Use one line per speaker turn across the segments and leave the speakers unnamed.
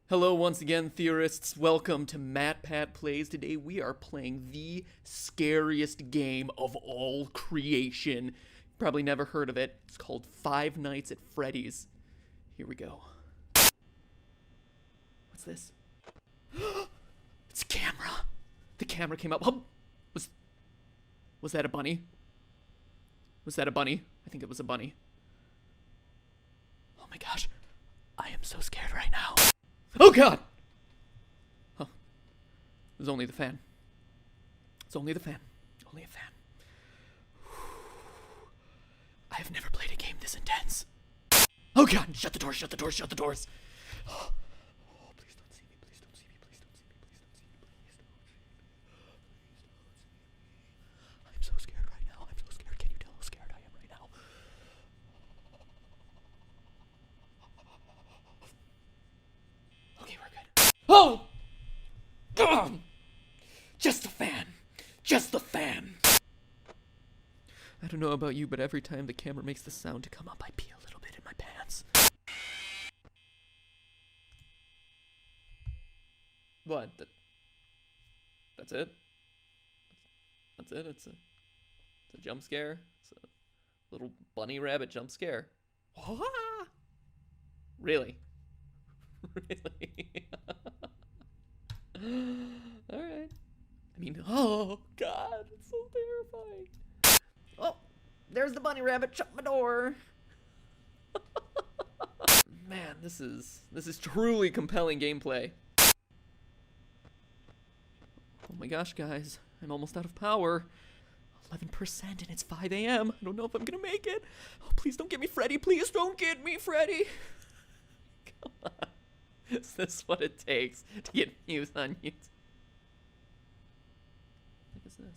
Hello once again, theorists. Welcome to MatPat Plays. Today we are playing the scariest game of all creation. Probably never heard of it. It's called Five Nights at Freddy's. Here we go. What's this? It's a camera. The camera came up. Oh, was that a bunny? Was that a bunny? I think it was a bunny. Oh my gosh. I am so scared right now. Oh god! Oh. It was only the fan. It's only the fan. Only a fan. I have never played a game this intense. Oh god! Shut the doors, shut the doors, shut the doors! Oh, please don't see me, please don't see me, please don't see me, please don't see me, please don't see me. I'm so scared right now, I'm so scared. Can you tell how scared I am right now? Okay, we're good. Oh! Just the fan. Just the fan. I don't know about you, but every time the camera makes the sound to come up, I pee a little bit in my pants. What? That's it? That's it? It's a jump scare? It's a little bunny rabbit jump scare. Really? Really? Alright. I mean, oh god, it's so terrifying. Oh, there's the bunny rabbit, shut my door. Man, this is truly compelling gameplay. Oh my gosh, guys, I'm almost out of power. 11% and it's 5 a.m. I don't know if I'm gonna make it. Oh, please don't get me, Freddy. Please don't get me, Freddy. Come on. Is this what it takes to get views on YouTube? What is this?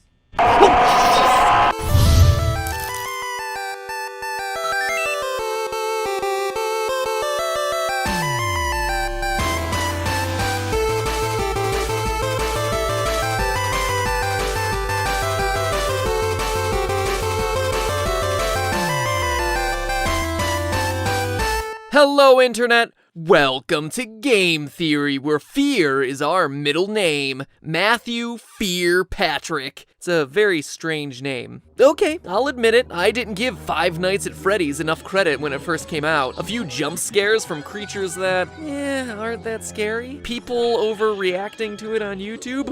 Hello, Internet! Welcome to Game Theory, where fear is our middle name. Matthew Fear Patrick. It's a very strange name. Okay, I'll admit it, I didn't give Five Nights at Freddy's enough credit when it first came out. A few jump scares from creatures that, aren't that scary. People overreacting to it on YouTube.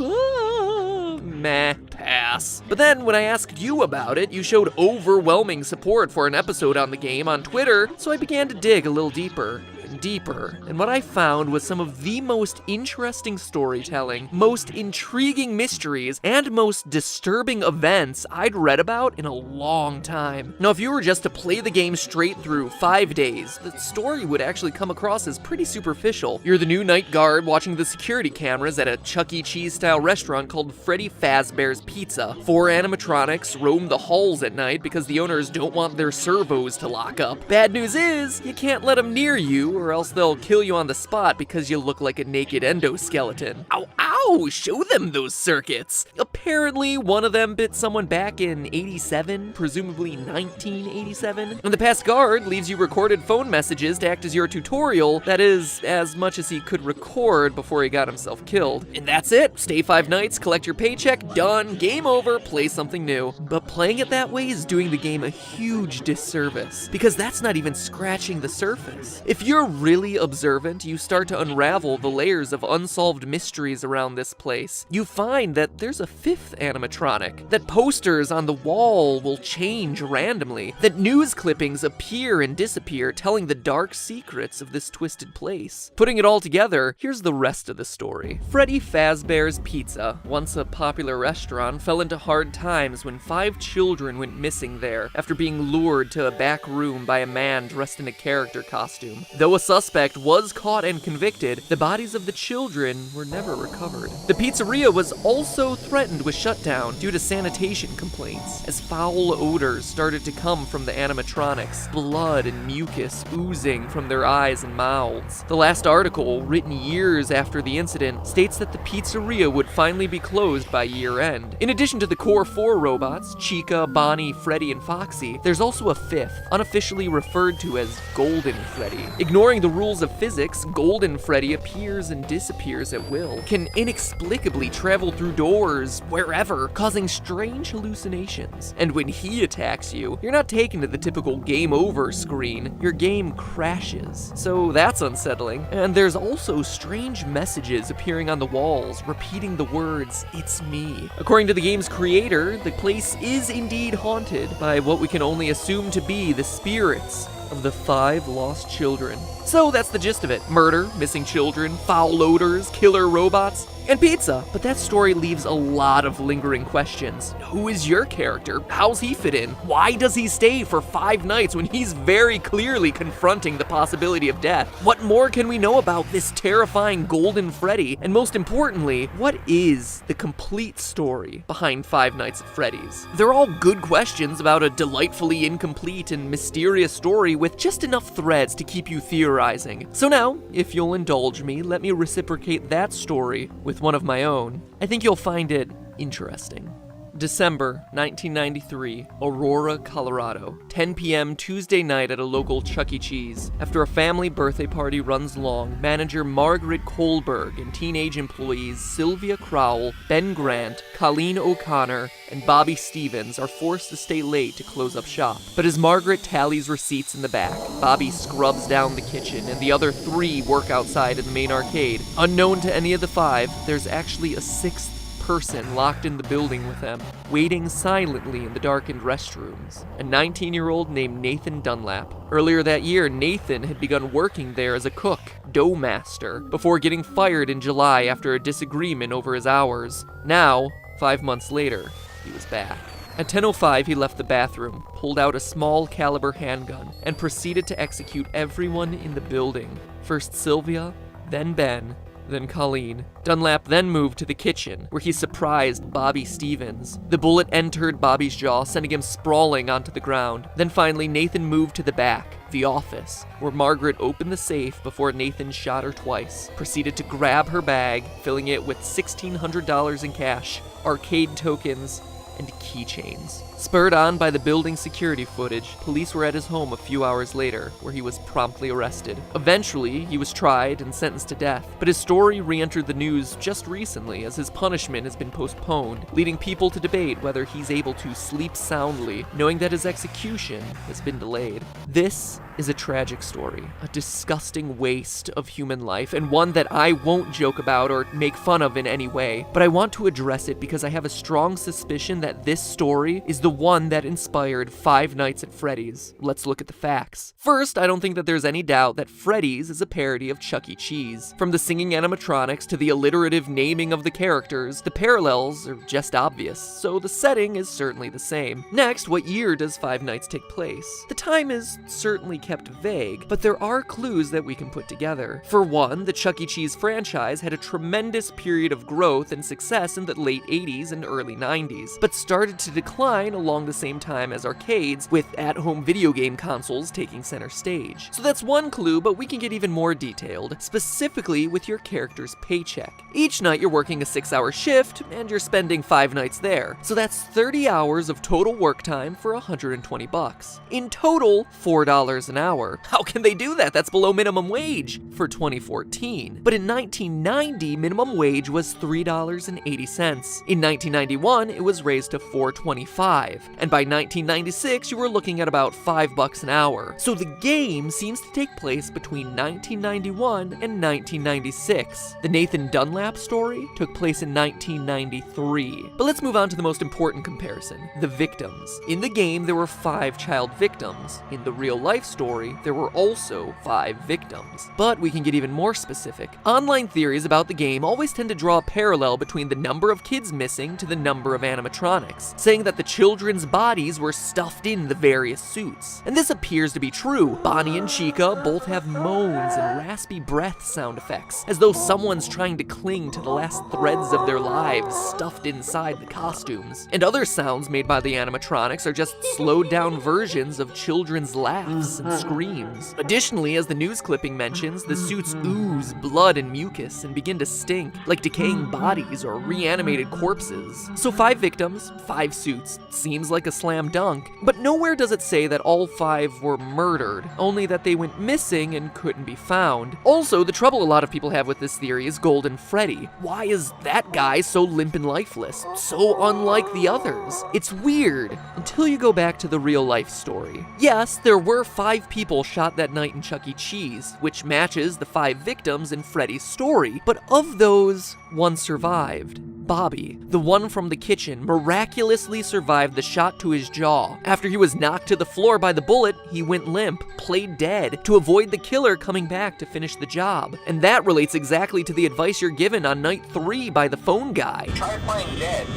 Meh, pass. But then when I asked you about it, you showed overwhelming support for an episode on the game on Twitter, so I began to dig a little deeper. And what I found was some of the most interesting storytelling, most intriguing mysteries, and most disturbing events I'd read about in a long time. Now, if you were just to play the game straight through 5 days, the story would actually come across as pretty superficial. You're the new night guard watching the security cameras at a Chuck E. Cheese-style restaurant called Freddy Fazbear's Pizza. 4 animatronics roam the halls at night because the owners don't want their servos to lock up. Bad news is, you can't let them near you, or else they'll kill you on the spot because you look like a naked endoskeleton. Ow, ow! Show them those circuits! Apparently, one of them bit someone back in 87, presumably 1987. And the past guard leaves you recorded phone messages to act as your tutorial, that is, as much as he could record before he got himself killed. And that's it! Stay 5 nights, collect your paycheck, done, game over, play something new. But playing it that way is doing the game a huge disservice, because that's not even scratching the surface. If you're really observant, you start to unravel the layers of unsolved mysteries around this place. You find that there's a 5th animatronic, that posters on the wall will change randomly, that news clippings appear and disappear, telling the dark secrets of this twisted place. Putting it all together, here's the rest of the story. Freddy Fazbear's Pizza, once a popular restaurant, fell into hard times when 5 children went missing there after being lured to a back room by a man dressed in a character costume. Though a suspect was caught and convicted, the bodies of the children were never recovered. The pizzeria was also threatened Island was shut down due to sanitation complaints, as foul odors started to come from the animatronics, blood and mucus oozing from their eyes and mouths. The last article, written years after the incident, states that the pizzeria would finally be closed by year-end. In addition to the core 4 robots, Chica, Bonnie, Freddy, and Foxy, there's also a 5th, unofficially referred to as Golden Freddy. Ignoring the rules of physics, Golden Freddy appears and disappears at will, can inexplicably travel through doors, wherever, causing strange hallucinations. And when he attacks you, you're not taken to the typical game over screen, your game crashes. So that's unsettling. And there's also strange messages appearing on the walls, repeating the words, "It's me." According to the game's creator, the place is indeed haunted by what we can only assume to be the spirits of the 5 lost children. So that's the gist of it. Murder, missing children, foul odors, killer robots, and pizza. But that story leaves a lot of lingering questions. Who is your character? How's he fit in? Why does he stay for 5 nights when he's very clearly confronting the possibility of death? What more can we know about this terrifying Golden Freddy? And most importantly, what is the complete story behind Five Nights at Freddy's? They're all good questions about a delightfully incomplete and mysterious story with just enough threads to keep you theorizing. So now, if you'll indulge me, let me reciprocate that story with one of my own. I think you'll find it interesting. December 1993, Aurora, Colorado. 10 p.m. Tuesday night at a local Chuck E. Cheese. After a family birthday party runs long, manager Margaret Kohlberg and teenage employees Sylvia Crowell, Ben Grant, Colleen O'Connor, and Bobby Stevens are forced to stay late to close up shop. But as Margaret tallies receipts in the back, Bobby scrubs down the kitchen, and the other 3 work outside in the main arcade. Unknown to any of the 5, there's actually a 6th person locked in the building with them, waiting silently in the darkened restrooms. A 19-year-old named Nathan Dunlap. Earlier that year, Nathan had begun working there as a cook, dough master, before getting fired in July after a disagreement over his hours. Now, 5 months later, he was back. At 10:05, he left the bathroom, pulled out a small caliber handgun, and proceeded to execute everyone in the building. First Sylvia, then Ben, then Colleen. Dunlap then moved to the kitchen, where he surprised Bobby Stevens. The bullet entered Bobby's jaw, sending him sprawling onto the ground. Then finally, Nathan moved to the back, the office, where Margaret opened the safe before Nathan shot her twice, proceeded to grab her bag, filling it with $1,600 in cash, arcade tokens, and keychains. Spurred on by the building security footage, police were at his home a few hours later, where he was promptly arrested. Eventually, he was tried and sentenced to death, but his story re-entered the news just recently as his punishment has been postponed, leading people to debate whether he's able to sleep soundly, knowing that his execution has been delayed. This is a tragic story, a disgusting waste of human life, and one that I won't joke about or make fun of in any way, but I want to address it because I have a strong suspicion that this story is the one that inspired Five Nights at Freddy's. Let's look at the facts. First, I don't think that there's any doubt that Freddy's is a parody of Chuck E. Cheese. From the singing animatronics to the alliterative naming of the characters, the parallels are just obvious, so the setting is certainly the same. Next, what year does Five Nights take place? The time is certainly kept vague, but there are clues that we can put together. For one, the Chuck E. Cheese franchise had a tremendous period of growth and success in the late 80s and early 90s, but started to decline along the same time as arcades, with at-home video game consoles taking center stage. So that's one clue, but we can get even more detailed, specifically with your character's paycheck. Each night you're working a 6-hour shift, and you're spending 5 nights there. So that's 30 hours of total work time for $120. In total, $4 an hour. How can they do that? That's below minimum wage for 2014. But in 1990, minimum wage was $3.80. In 1991, it was raised to $4.25. And by 1996, you were looking at about $5 an hour. So the game seems to take place between 1991 and 1996. The Nathan Dunlap story took place in 1993. But let's move on to the most important comparison, the victims. In the game, there were 5 child victims. In the real-life story, there were also 5 victims. But we can get even more specific. Online theories about the game always tend to draw a parallel between the number of kids missing to the number of animatronics, saying that the children children's bodies were stuffed in the various suits. And this appears to be true. Bonnie and Chica both have moans and raspy breath sound effects, as though someone's trying to cling to the last threads of their lives stuffed inside the costumes. And other sounds made by the animatronics are just slowed down versions of children's laughs and screams. Additionally, as the news clipping mentions, the suits ooze blood and mucus and begin to stink like decaying bodies or reanimated corpses. So 5 victims, 5 suits, seems like a slam dunk, but nowhere does it say that all 5 were murdered, only that they went missing and couldn't be found. Also, the trouble a lot of people have with this theory is Golden Freddy. Why is that guy so limp and lifeless? So unlike the others. It's weird, until you go back to the real life story. Yes, there were 5 people shot that night in Chuck E. Cheese, which matches the 5 victims in Freddy's story, but of those, 1 survived. Bobby, the one from the kitchen, miraculously survived the shot to his jaw. After he was knocked to the floor by the bullet, he went limp, played dead, to avoid the killer coming back to finish the job. And that relates exactly to the advice you're given on night 3 by the phone guy.
Try playing dead.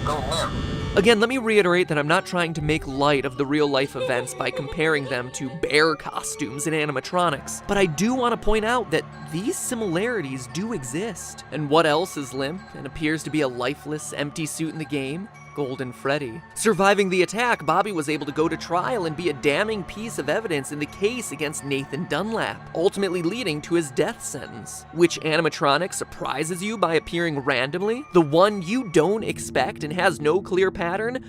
Go limp.
Again, let me reiterate that I'm not trying to make light of the real-life events by comparing them to bear costumes and animatronics, but I do want to point out that these similarities do exist. And what else is limp and appears to be a lifeless, empty suit in the game? Golden Freddy. Surviving the attack, Bobby was able to go to trial and be a damning piece of evidence in the case against Nathan Dunlap, ultimately leading to his death sentence. Which animatronic surprises you by appearing randomly? The one you don't expect and has no clear pattern?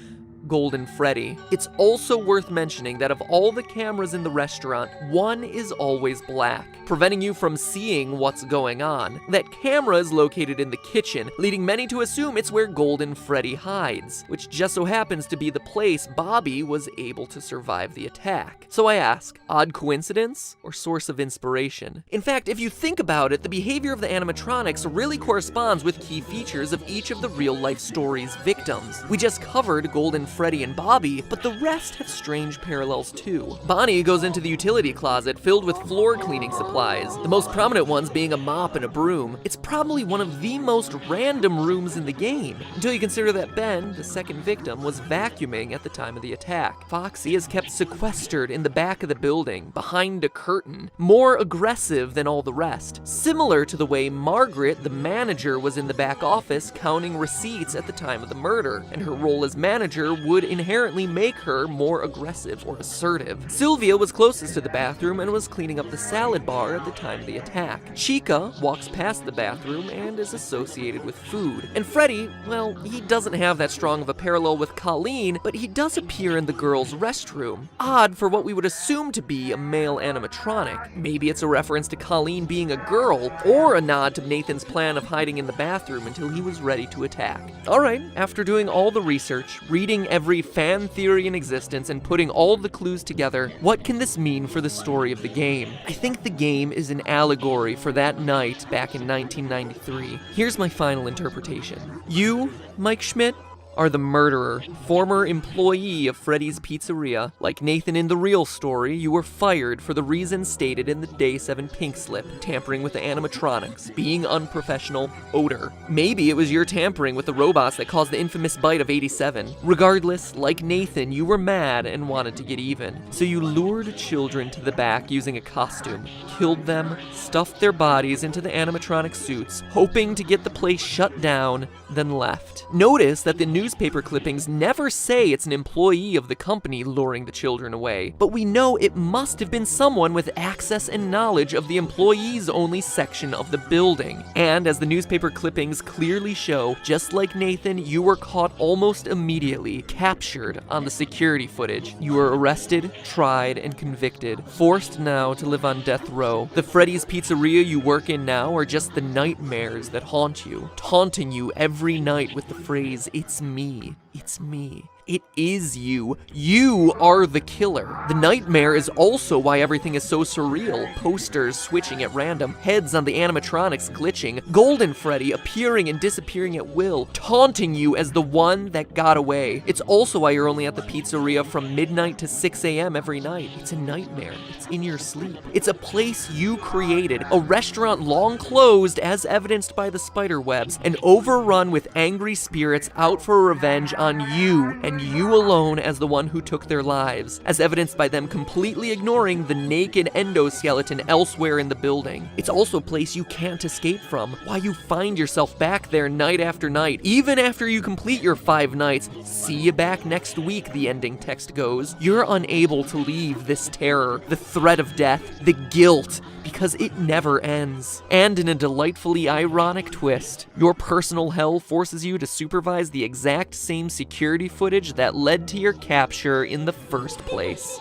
Golden Freddy. It's also worth mentioning that of all the cameras in the restaurant, one is always black, preventing you from seeing what's going on. That camera is located in the kitchen, leading many to assume it's where Golden Freddy hides, which just so happens to be the place Bobby was able to survive the attack. So I ask, odd coincidence or source of inspiration? In fact, if you think about it, the behavior of the animatronics really corresponds with key features of each of the real-life story's victims. We just covered Golden Freddy and Bobby, but the rest have strange parallels too. Bonnie goes into the utility closet filled with floor cleaning supplies, the most prominent ones being a mop and a broom. It's probably one of the most random rooms in the game, until you consider that Ben, the second victim, was vacuuming at the time of the attack. Foxy is kept sequestered in the back of the building, behind a curtain, more aggressive than all the rest, similar to the way Margaret, the manager, was in the back office counting receipts at the time of the murder, and her role as manager would inherently make her more aggressive or assertive. Sylvia was closest to the bathroom and was cleaning up the salad bar at the time of the attack. Chica walks past the bathroom and is associated with food. And Freddy, well, he doesn't have that strong of a parallel with Colleen, but he does appear in the girls' restroom. Odd for what we would assume to be a male animatronic. Maybe it's a reference to Colleen being a girl, or a nod to Nathan's plan of hiding in the bathroom until he was ready to attack. Alright, after doing all the research, reading every fan theory in existence, and putting all the clues together, what can this mean for the story of the game? I think the game is an allegory for that night back in 1993. Here's my final interpretation. You, Mike Schmidt, are the murderer, former employee of Freddy's Pizzeria. Like Nathan in the real story, you were fired for the reasons stated in the Day 7 pink slip: tampering with the animatronics, being unprofessional, odor. Maybe it was your tampering with the robots that caused the infamous bite of 87. Regardless, like Nathan, you were mad and wanted to get even. So you lured children to the back using a costume, killed them, stuffed their bodies into the animatronic suits, hoping to get the place shut down, then left. Notice that the newspaper clippings never say it's an employee of the company luring the children away, but we know it must have been someone with access and knowledge of the employees-only section of the building. And as the newspaper clippings clearly show, just like Nathan, you were caught almost immediately, captured on the security footage. You were arrested, tried, and convicted, forced now to live on death row. The Freddy's Pizzeria you work in now are just the nightmares that haunt you, taunting you every night with the phrase, "It's me, it's me." It is you. You are the killer. The nightmare is also why everything is so surreal. Posters switching at random, heads on the animatronics glitching, Golden Freddy appearing and disappearing at will, taunting you as the one that got away. It's also why you're only at the pizzeria from midnight to 6 a.m. every night. It's a nightmare. It's in your sleep. It's a place you created, a restaurant long closed as evidenced by the spider webs, and overrun with angry spirits out for revenge on you and branding you alone as the one who took their lives, as evidenced by them completely ignoring the naked endoskeleton elsewhere in the building. It's also a place you can't escape from, why you find yourself back there night after night, even after you complete your 5 nights. See you back next week, the ending text goes. You're unable to leave this terror, the threat of death, the guilt, because it never ends. And in a delightfully ironic twist, your personal hell forces you to supervise the exact same security footage that led to your capture in the first place.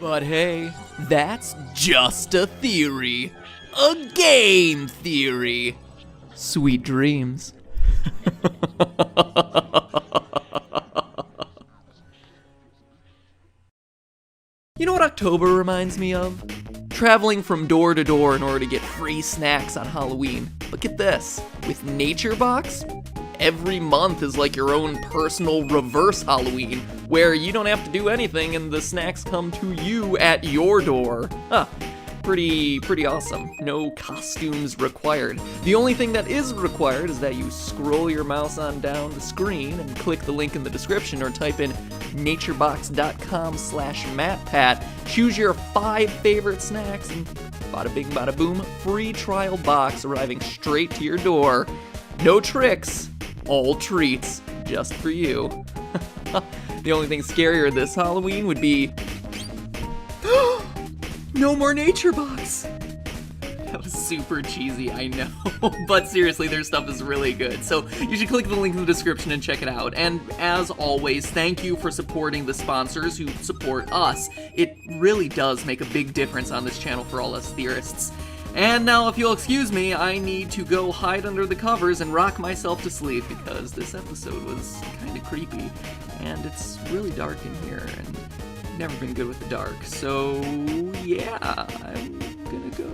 But hey, that's just a theory. A game theory. Sweet dreams. You know what October reminds me of? Traveling from door to door in order to get free snacks on Halloween. But get this, with Nature Box, every month is like your own personal reverse Halloween, where you don't have to do anything and the snacks come to you at your door. Huh. Pretty awesome. No costumes required. The only thing that is required is that you scroll your mouse on down the screen and click the link in the description or type in naturebox.com/MatPat, choose your 5 favorite snacks, and bada bing bada boom, free trial box arriving straight to your door. No tricks, all treats, just for you. The only thing scarier this Halloween would be no more Nature Box! That was super cheesy, I know. But seriously, their stuff is really good. So you should click the link in the description and check it out. And as always, thank you for supporting the sponsors who support us. It really does make a big difference on this channel for all us theorists. And now, if you'll excuse me, I need to go hide under the covers and rock myself to sleep because this episode was kind of creepy. And it's really dark in here, and never been good with the dark, so yeah, I'm gonna go